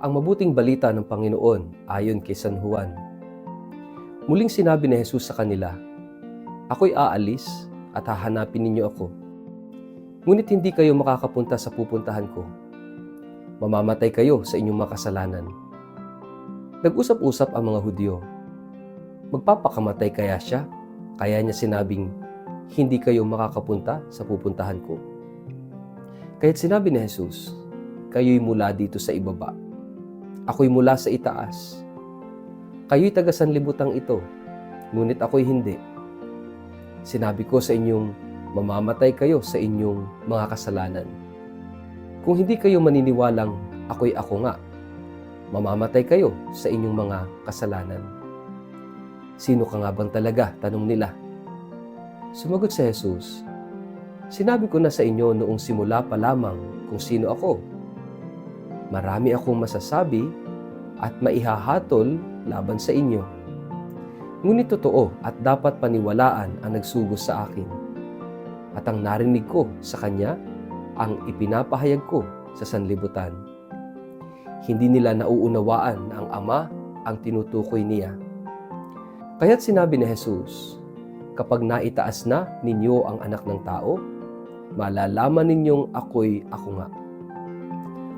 Ang mabuting balita ng Panginoon ayon kay San Juan. Muling sinabi ni Jesus sa kanila, "Ako'y aalis at hahanapin ninyo ako. Ngunit hindi kayo makakapunta sa pupuntahan ko. Mamamatay kayo sa inyong mga kasalanan." Nag-usap-usap ang mga Hudyo. Magpapakamatay kaya siya? Kaya niya sinabing, "Hindi kayo makakapunta sa pupuntahan ko." Kaya't sinabi ni Jesus, "Kayo'y mula dito sa ibaba. Ako'y mula sa itaas. Kayo'y taga-sanlibutang ito, ngunit ako'y hindi. Sinabi ko sa inyong mamamatay kayo sa inyong mga kasalanan. Kung hindi kayo maniniwalang ako'y ako nga, mamamatay kayo sa inyong mga kasalanan." "Sino ka nga bang talaga?" tanong nila. Sumagot si Jesus, "Sinabi ko na sa inyo noong simula pa lamang kung sino ako. Marami akong masasabi at maihahatol laban sa inyo. Ngunit totoo at dapat paniwalaan ang nagsugo sa akin. At ang narinig ko sa kanya, ang ipinapahayag ko sa sanlibutan. Hindi nila nauunawaan na ang Ama ang tinutukoy niya." Kaya't sinabi ni Jesus, "Kapag naitaas na ninyo ang Anak ng Tao, malalaman ninyong ako'y ako nga.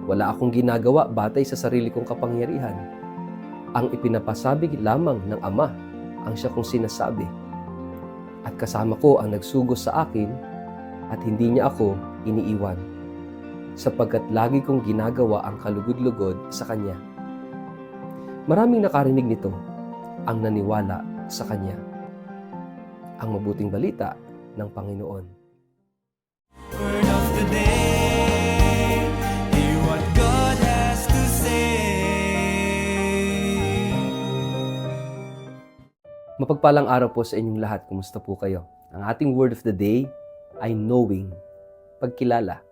Wala akong ginagawa batay sa sarili kong kapangyarihan. Ang ipinapasabi lamang ng Ama ang siya kong sinasabi. At kasama ko ang nagsugo sa akin at hindi niya ako iniiwan, sapagkat lagi kong ginagawa ang kalugod-lugod sa Kanya." Maraming nakarinig nito ang naniwala sa Kanya. Ang mabuting balita ng Panginoon. Word of the day, hear what God has to say. Mapagpalang araw po sa inyong lahat. Kumusta po kayo? Ang ating word of the day ay knowing, pagkilala.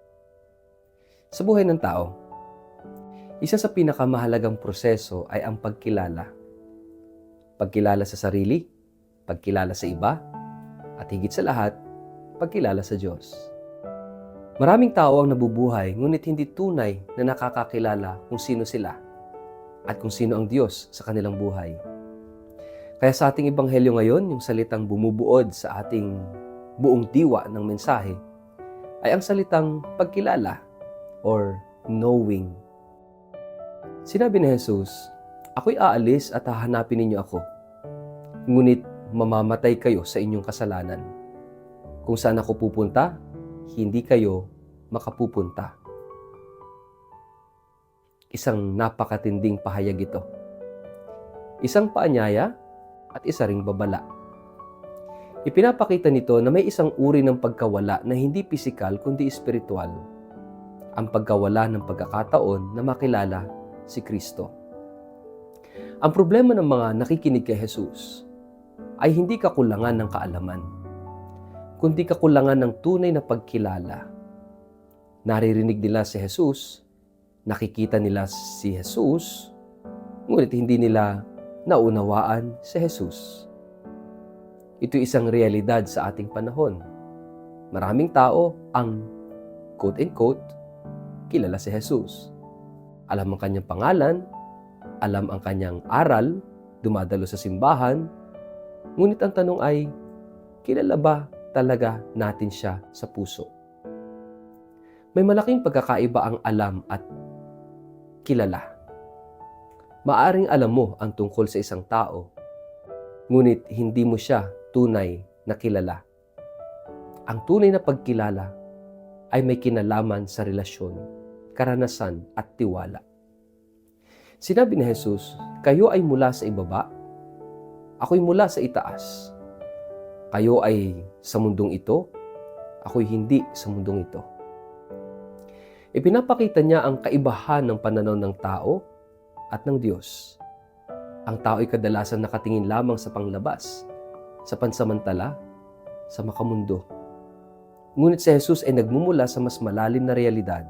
Sa buhay ng tao, isa sa pinakamahalagang proseso ay ang pagkilala. Pagkilala sa sarili, pagkilala sa iba, at higit sa lahat, pagkilala sa Diyos. Maraming tao ang nabubuhay ngunit hindi tunay na nakakakilala kung sino sila at kung sino ang Diyos sa kanilang buhay. Kaya sa ating ebanghelyo ngayon, yung salitang bumubuod sa ating buong diwa ng mensahe ay ang salitang pagkilala or knowing. Sinabi ni Jesus, "Ako'y aalis at hahanapin ninyo ako. Ngunit mamamatay kayo sa inyong kasalanan. Kung saan ako pupunta, hindi kayo makapupunta." Isang napakatinding pahayag ito. Isang paanyaya at isa ring babala. Ipinapakita nito na may isang uri ng pagkawala na hindi pisikal kundi espiritual. Ang pagkawala ng pagkakataon na makilala si Kristo. Ang problema ng mga nakikinig kay Jesus ay hindi kakulangan ng kaalaman, kundi kakulangan ng tunay na pagkilala. Naririnig nila si Jesus, nakikita nila si Jesus, ngunit hindi nila naunawaan si Jesus. Ito isang realidad sa ating panahon. Maraming tao ang quote-unquote kilala si Jesus. Alam ang kanyang pangalan, alam ang kanyang aral, dumadalo sa simbahan, ngunit ang tanong ay, kilala ba talaga natin siya sa puso? May malaking pagkakaiba ang alam at kilala. Maaring alam mo ang tungkol sa isang tao, ngunit hindi mo siya tunay na kilala. Ang tunay na pagkilala ay may kinalaman sa relasyon, karanasan at tiwala. Sinabi ni Jesus, "Kayo ay mula sa ibaba, ako'y mula sa itaas. Kayo ay sa mundong ito, ako'y hindi sa mundong ito." Ipinapakita niya ang kaibahan ng pananaw ng tao at ng Diyos. Ang tao ay kadalasan nakatingin lamang sa panglabas, sa pansamantala, sa makamundo. Ngunit si Jesus ay nagmumula sa mas malalim na realidad,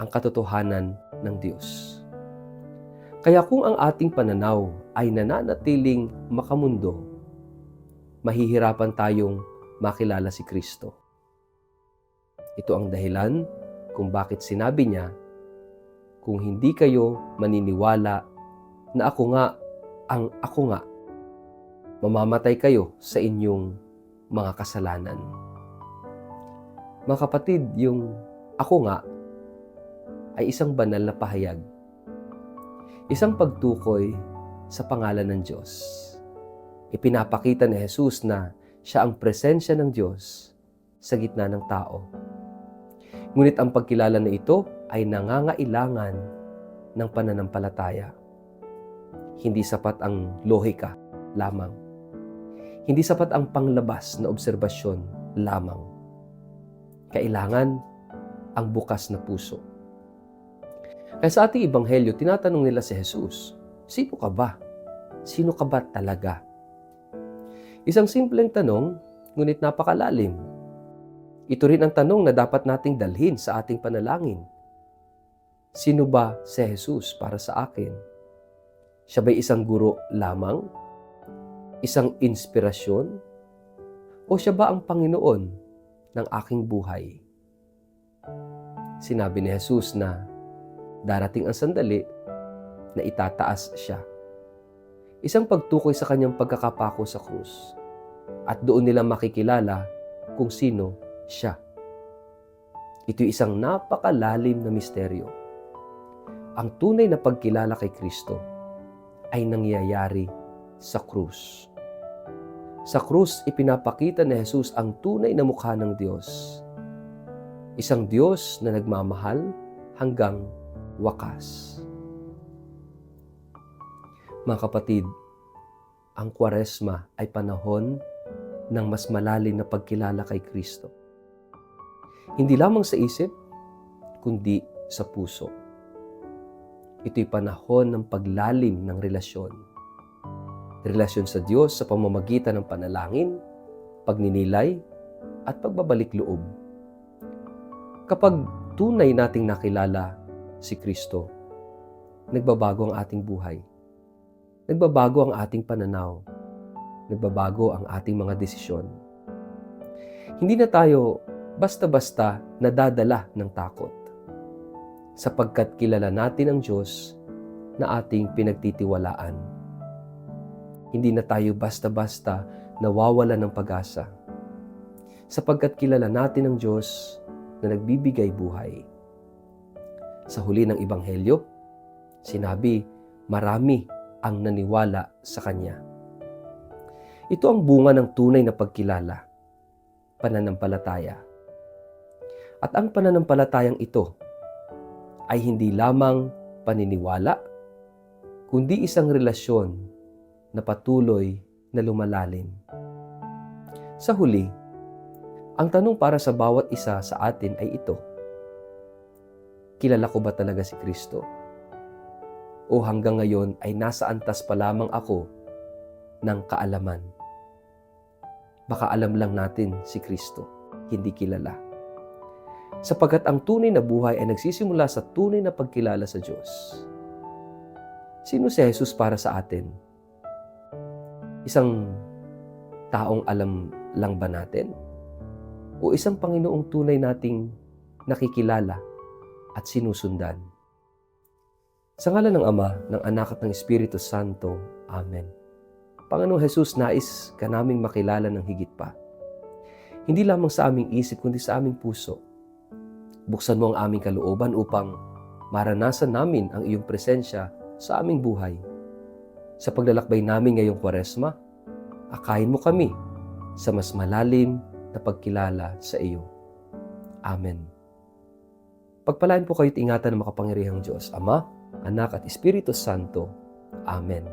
ang katotohanan ng Diyos. Kaya kung ang ating pananaw ay nananatiling makamundo, mahihirapan tayong makilala si Kristo. Ito ang dahilan kung bakit sinabi niya, kung hindi kayo maniniwala na ako nga ang ako nga, mamamatay kayo sa inyong mga kasalanan. Mga kapatid, yung ako nga ay isang banal na pahayag. Isang pagtukoy sa pangalan ng Diyos. Ipinapakita ni Jesus na siya ang presensya ng Diyos sa gitna ng tao. Ngunit ang pagkilala na ito ay nangangailangan ng pananampalataya. Hindi sapat ang lohika lamang. Hindi sapat ang panglabas na obserbasyon lamang. Kailangan ang bukas na puso. Kaya sa ating ebanghelyo, tinatanong nila si Jesus, sino ka ba? Sino ka ba talaga? Isang simpleng tanong, ngunit napakalalim. Ito rin ang tanong na dapat nating dalhin sa ating panalangin. Sino ba si Jesus para sa akin? Siya ba'y isang guro lamang? Isang inspirasyon? O siya ba ang Panginoon ng aking buhay? Sinabi ni Jesus na darating ang sandali na itataas siya. Isang pagtukoy sa kanyang pagkakapako sa krus. At doon nila makikilala kung sino siya. Ito'y isang napakalalim na misteryo. Ang tunay na pagkilala kay Kristo ay nangyayari sa krus. Sa krus, ipinapakita ni Jesus ang tunay na mukha ng Diyos. Isang Diyos na nagmamahal hanggang wakas. Mga kapatid, ang Kwaresma ay panahon ng mas malalim na pagkilala kay Kristo. Hindi lamang sa isip, kundi sa puso. Ito'y panahon ng paglalim ng relasyon. Relasyon sa Diyos sa pamamagitan ng panalangin, pagninilay, at pagbabalik loob. Kapag tunay nating nakilala si Kristo, nagbabago ang ating buhay. Nagbabago ang ating pananaw. Nagbabago ang ating mga desisyon. Hindi na tayo basta-basta nadadala ng takot, sapagkat kilala natin ang Diyos na ating pinagtitiwalaan. Hindi na tayo basta-basta nawawala ng pag-asa, sapagkat kilala natin ang Diyos na nagbibigay buhay. Sa huli ng Ebanghelyo, sinabi, marami ang naniwala sa Kanya. Ito ang bunga ng tunay na pagkilala, pananampalataya. At ang pananampalatayang ito ay hindi lamang paniniwala, kundi isang relasyon na patuloy na lumalalim. Sa huli, ang tanong para sa bawat isa sa atin ay ito: kilala ko ba talaga si Kristo? O hanggang ngayon ay nasa antas pa lamang ako ng kaalaman? Baka alam lang natin si Kristo, hindi kilala. Sapagkat ang tunay na buhay ay nagsisimula sa tunay na pagkilala sa Diyos. Sino si Jesus para sa atin? Isang taong alam lang ba natin? O isang Panginoong tunay nating nakikilala at sinusundan? Sa ngalan ng Ama, ng Anak at ng Espiritu Santo. Amen. Panginoong Jesus, nais ka naming makilala ng higit pa. Hindi lamang sa aming isip, kundi sa aming puso. Buksan mo ang aming kalooban upang maranasan namin ang iyong presensya sa aming buhay. Sa paglalakbay namin ngayong Kwaresma, akayin mo kami sa mas malalim na pagkilala sa iyo. Amen. Pagpalain po kayo't ingatan ng makapangyarihang Diyos, Ama, Anak at Espiritu Santo. Amen.